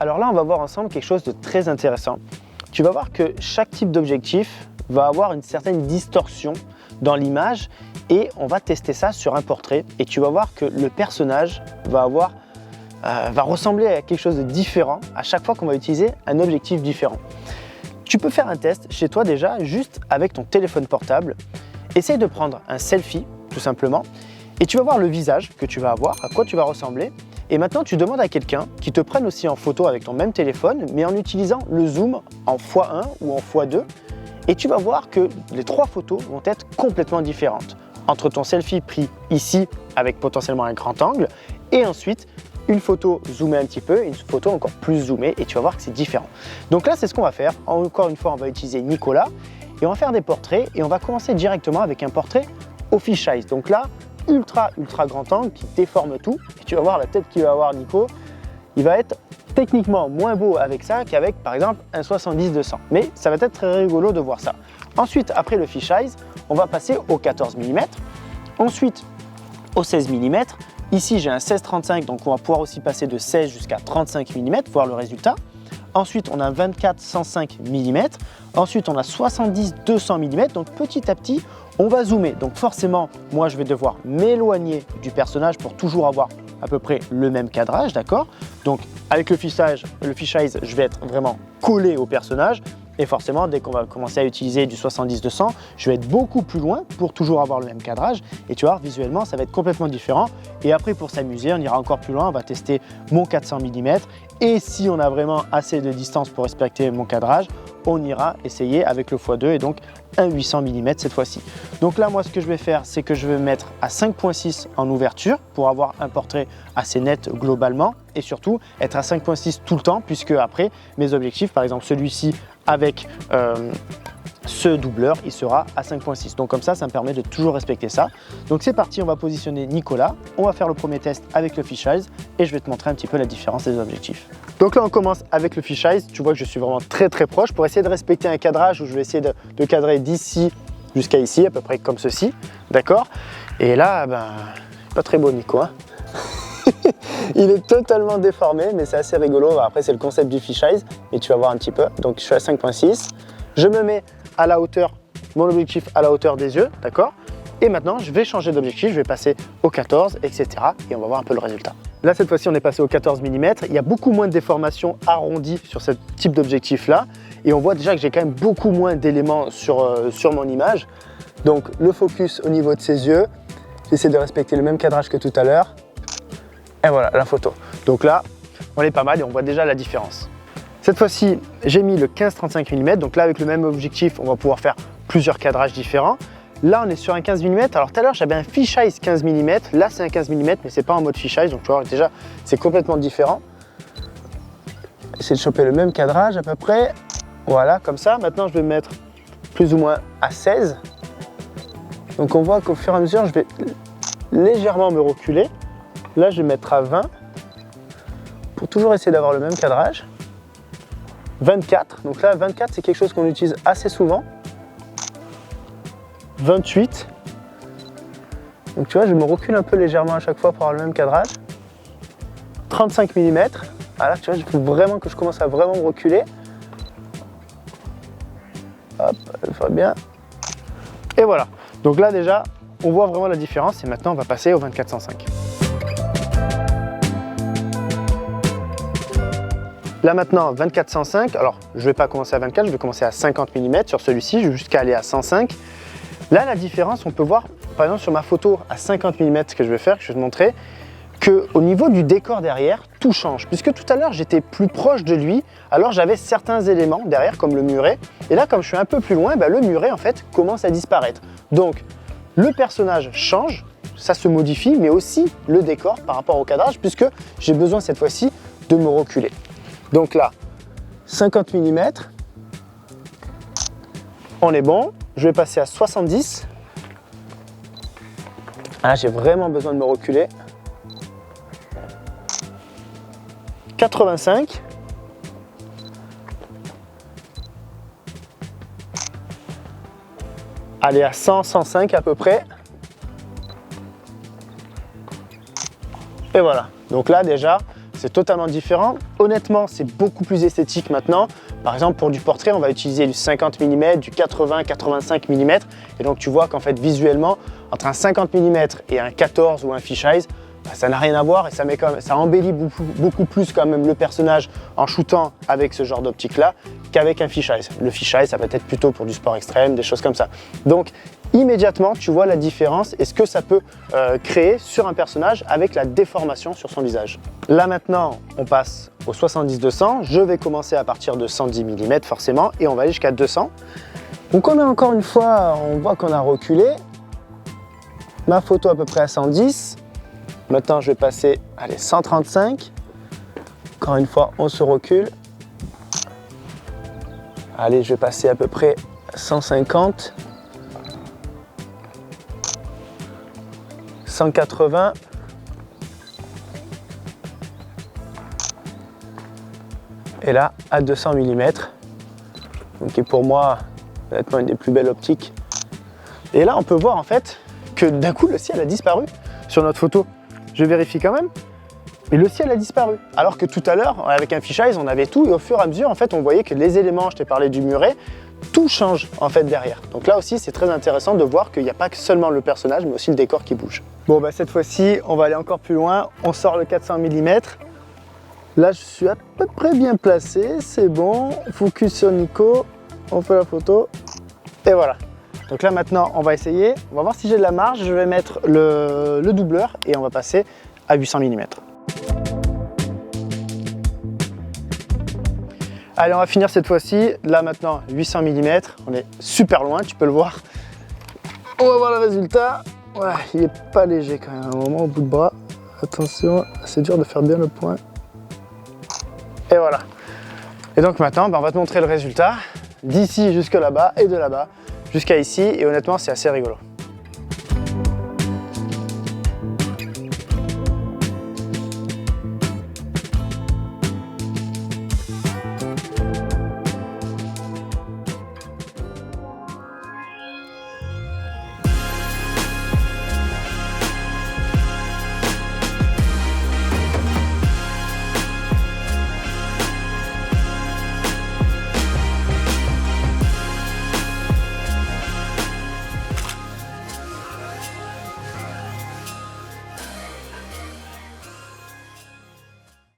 Alors là, on va voir ensemble quelque chose de très intéressant. Tu vas voir que chaque type d'objectif va avoir une certaine distorsion dans l'image et on va tester ça sur un portrait et tu vas voir que le personnage va ressembler à quelque chose de différent à chaque fois qu'on va utiliser un objectif différent. Tu peux faire un test chez toi déjà juste avec ton téléphone portable. Essaye de prendre un selfie tout simplement et tu vas voir le visage que tu vas avoir, à quoi tu vas ressembler. Et maintenant tu demandes à quelqu'un qui te prenne aussi en photo avec ton même téléphone mais en utilisant le zoom en x1 ou en x2 et tu vas voir que les 3 photos vont être complètement différentes. Entre ton selfie pris ici avec potentiellement un grand angle et ensuite une photo zoomée un petit peu et une photo encore plus zoomée et tu vas voir que c'est différent. Donc là, c'est ce qu'on va faire. Encore une fois, on va utiliser Nicolas et on va faire des portraits et on va commencer directement avec un portrait au fisheye. Donc là, ultra grand angle qui déforme tout et tu vas voir la tête qu'il va avoir Nico. Il va être techniquement moins beau avec ça qu'avec par exemple un 70-200. Mais ça va être très rigolo de voir ça. Ensuite, après le fisheye, on va passer au 14 mm. Ensuite, au 16 mm. Ici, j'ai un 16-35, donc on va pouvoir aussi passer de 16 jusqu'à 35 mm, voir le résultat. Ensuite, on a un 24-105 mm. Ensuite, on a 70-200 mm. Donc petit à petit, on va zoomer. Donc forcément, moi, je vais devoir m'éloigner du personnage pour toujours avoir à peu près le même cadrage, d'accord? Donc avec le fisheye, je vais être vraiment collé au personnage. Et forcément, dès qu'on va commencer à utiliser du 70-200, je vais être beaucoup plus loin pour toujours avoir le même cadrage. Et tu vois, visuellement, ça va être complètement différent. Et après, pour s'amuser, on ira encore plus loin. On va tester mon 400 mm. Et si on a vraiment assez de distance pour respecter mon cadrage, on ira essayer avec le x2 et donc un 800 mm cette fois-ci. Donc là, moi, ce que je vais faire, c'est que je vais mettre à 5.6 en ouverture pour avoir un portrait assez net globalement et surtout être à 5.6 tout le temps puisque après, mes objectifs, par exemple celui-ci avec ce doubleur, il sera à 5.6. Donc comme ça me permet de toujours respecter ça. Donc c'est parti, on va positionner Nicolas. On va faire le premier test avec le fisheye et je vais te montrer un petit peu la différence des objectifs. Donc là, on commence avec le fisheye. Tu vois que je suis vraiment très proche pour essayer de respecter un cadrage où je vais essayer de cadrer d'ici jusqu'à ici, à peu près comme ceci. D'accord? Et là, pas très beau Nico. Hein. Il est totalement déformé, mais c'est assez rigolo. Après, c'est le concept du fisheye, et tu vas voir un petit peu. Donc, je suis à 5.6. Je me mets à la hauteur, mon objectif à la hauteur des yeux, d'accord? Et maintenant, je vais changer d'objectif, je vais passer au 14, etc. Et on va voir un peu le résultat. Là, cette fois-ci, on est passé au 14 mm. Il y a beaucoup moins de déformations arrondies sur ce type d'objectif-là. Et on voit déjà que j'ai quand même beaucoup moins d'éléments sur mon image. Donc, le focus au niveau de ses yeux. J'essaie de respecter le même cadrage que tout à l'heure. Et voilà, la photo. Donc là, on est pas mal et on voit déjà la différence. Cette fois-ci, j'ai mis le 15-35 mm. Donc là, avec le même objectif, on va pouvoir faire plusieurs cadrages différents. Là, on est sur un 15 mm. Alors tout à l'heure, j'avais un fisheye 15 mm. Là, c'est un 15 mm, mais c'est pas en mode fisheye. Donc tu vois, déjà, c'est complètement différent. Essayer de choper le même cadrage à peu près. Voilà, comme ça. Maintenant, je vais me mettre plus ou moins à 16. Donc on voit qu'au fur et à mesure, je vais légèrement me reculer. Là, je vais mettre à 20 pour toujours essayer d'avoir le même cadrage. 24, donc là, 24, c'est quelque chose qu'on utilise assez souvent. 28. Donc tu vois, je me recule un peu légèrement à chaque fois pour avoir le même cadrage. 35 mm. Voilà, tu vois, il faut vraiment que je commence à vraiment me reculer. Hop, ça va bien. Et voilà. Donc là, déjà, on voit vraiment la différence. Et maintenant, on va passer au 24-105. Là maintenant, 24-105, alors je ne vais pas commencer à 24, je vais commencer à 50 mm sur celui-ci, jusqu'à aller à 105. Là, la différence, on peut voir, par exemple sur ma photo à 50 mm, ce que je vais faire, que je vais te montrer, qu'au niveau du décor derrière, tout change. Puisque tout à l'heure, j'étais plus proche de lui, alors j'avais certains éléments derrière, comme le muret. Et là, comme je suis un peu plus loin, le muret, en fait, commence à disparaître. Donc, le personnage change, ça se modifie, mais aussi le décor par rapport au cadrage, puisque j'ai besoin cette fois-ci de me reculer. Donc là, 50 mm, on est bon. Je vais passer à 70. Là, j'ai vraiment besoin de me reculer. 85. Allez, à 100, 105 à peu près. Et voilà. Donc là, déjà, c'est totalement différent. Honnêtement, c'est beaucoup plus esthétique maintenant. Par exemple, pour du portrait, on va utiliser du 50 mm, du 80-85 mm. Et donc, tu vois qu'en fait, visuellement, entre un 50 mm et un 14 ou un fisheye, ça n'a rien à voir et ça embellit beaucoup plus quand même le personnage en shootant avec ce genre d'optique-là qu'avec un fisheye. Le fisheye, ça va être plutôt pour du sport extrême, des choses comme ça. Donc, immédiatement, tu vois la différence et ce que ça peut créer sur un personnage avec la déformation sur son visage. Là maintenant, on passe au 70-200. Je vais commencer à partir de 110 mm forcément et on va aller jusqu'à 200. Donc on a encore une fois, on voit qu'on a reculé. Ma photo à peu près à 110. Maintenant, je vais passer, allez, 135. Encore une fois, on se recule. Allez, je vais passer à peu près 150. 180. Et là, à 200 mm. Donc, qui est pour moi, honnêtement, une des plus belles optiques. Et là, on peut voir en fait que d'un coup, le ciel a disparu sur notre photo. Je vérifie quand même. Et le ciel a disparu. Alors que tout à l'heure, avec un fisheye, on avait tout. Et au fur et à mesure, en fait, on voyait que les éléments, je t'ai parlé du muret, tout change en fait derrière. Donc là aussi, c'est très intéressant de voir qu'il n'y a pas que seulement le personnage, mais aussi le décor qui bouge. Bon, bah, cette fois-ci, on va aller encore plus loin. On sort le 400 mm. Là, je suis à peu près bien placé. C'est bon. Focus sur Nico. On fait la photo. Et voilà. Donc là maintenant on va essayer, on va voir si j'ai de la marge, je vais mettre le doubleur et on va passer à 800 mm. Allez, on va finir cette fois-ci, là maintenant 800 mm, on est super loin, tu peux le voir. On va voir le résultat, ouais, il est pas léger quand même, à un moment au bout de bras, attention, c'est dur de faire bien le point. Et voilà. Et donc maintenant, on va te montrer le résultat, d'ici jusque là-bas et de là-bas jusqu'à ici, et honnêtement c'est assez rigolo.